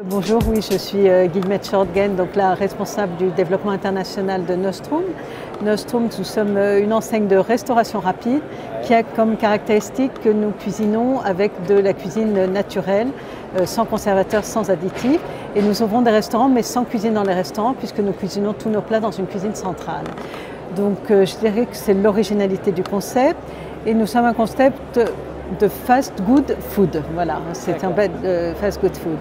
Bonjour, oui, je suis Guillemette Shortgen, donc la responsable du développement international de Nostrum. Nostrum, nous sommes une enseigne de restauration rapide qui a comme caractéristique que nous cuisinons avec de la cuisine naturelle, sans conservateurs, sans additifs. Et nous ouvrons des restaurants, mais sans cuisine dans les restaurants, puisque nous cuisinons tous nos plats dans une cuisine centrale. Donc je dirais que c'est l'originalité du concept. Et nous sommes un concept de fast good food, voilà, c'est un fast good food.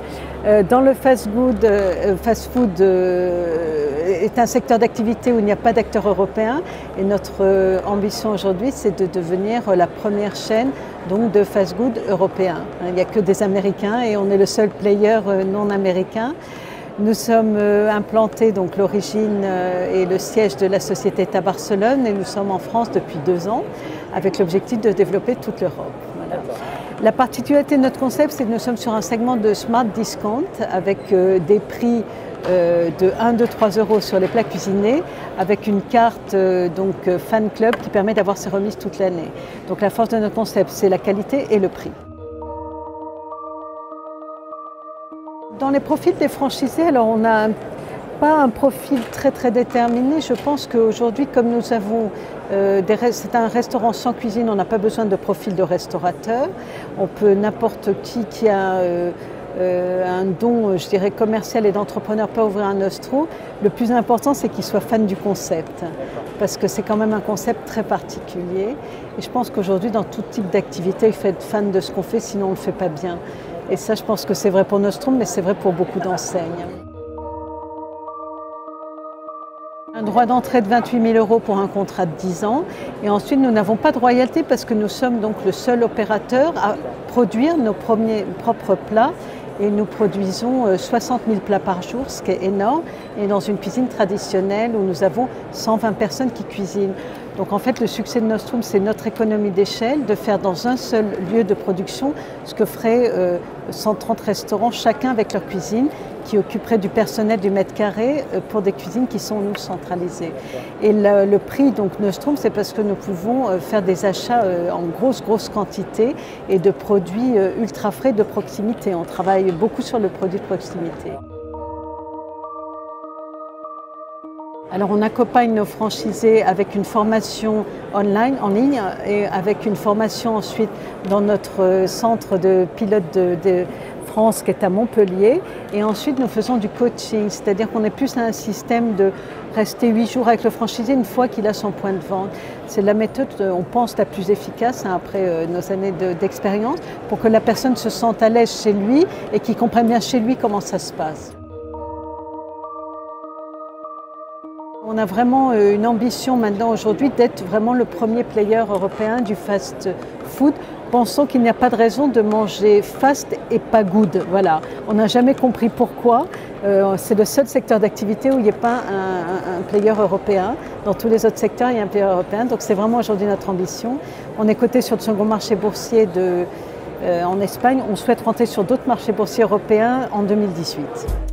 Dans le fast food est un secteur d'activité où il n'y a pas d'acteurs européens et notre ambition aujourd'hui c'est de devenir la première chaîne donc de fast food européen. Il n'y a que des Américains et on est le seul player non américain. Nous sommes implantés, donc l'origine et le siège de la société est à Barcelone et nous sommes en France depuis 2 ans avec l'objectif de développer toute l'Europe. Voilà. La particularité de notre concept, c'est que nous sommes sur un segment de smart discount avec des prix de 1, 2, 3 euros sur les plats cuisinés avec une carte donc fan club qui permet d'avoir ces remises toute l'année. Donc la force de notre concept, c'est la qualité et le prix. Dans les profils des franchisés, alors on n'a pas un profil très déterminé. Je pense qu'aujourd'hui, comme nous avons, c'est un restaurant sans cuisine, on n'a pas besoin de profil de restaurateur. On peut, n'importe qui a un don, je dirais, commercial et d'entrepreneur peut ouvrir un Nostrum. Le plus important, c'est qu'il soit fan du concept, parce que c'est quand même un concept très particulier. Et je pense qu'aujourd'hui, dans tout type d'activité, il faut être fan de ce qu'on fait, sinon on ne le fait pas bien. Et ça, je pense que c'est vrai pour Nostrum, mais c'est vrai pour beaucoup d'enseignes. Un droit d'entrée de 28 000 € pour un contrat de 10 ans. Et ensuite, nous n'avons pas de royalté parce que nous sommes donc le seul opérateur à produire nos propres plats. Et nous produisons 60 000 plats par jour, ce qui est énorme, et dans une cuisine traditionnelle où nous avons 120 personnes qui cuisinent. Donc en fait, le succès de Nostrum, c'est notre économie d'échelle, de faire dans un seul lieu de production ce que feraient 130 restaurants, chacun avec leur cuisine, qui occuperait du personnel du mètre carré pour des cuisines qui sont, nous, centralisées. Et le prix, donc Nostrum, c'est parce que nous pouvons faire des achats en grosse quantité et de produits ultra frais de proximité. On travaille beaucoup sur le produit de proximité. Alors on accompagne nos franchisés avec une formation en ligne et avec une formation ensuite dans notre centre de pilote de France qui est à Montpellier. Et ensuite nous faisons du coaching, c'est-à-dire qu'on est plus à un système de rester 8 jours avec le franchisé une fois qu'il a son point de vente. C'est la méthode, on pense, la plus efficace après nos années d'expérience pour que la personne se sente à l'aise chez lui et qu'il comprenne bien chez lui comment ça se passe. On a vraiment une ambition maintenant aujourd'hui d'être vraiment le premier player européen du fast food. Pensons qu'il n'y a pas de raison de manger fast et pas good. Voilà. On n'a jamais compris pourquoi. C'est le seul secteur d'activité où il n'y a pas un player européen. Dans tous les autres secteurs, il y a un player européen. Donc c'est vraiment aujourd'hui notre ambition. On est coté sur le second marché boursier en Espagne. On souhaite rentrer sur d'autres marchés boursiers européens en 2018.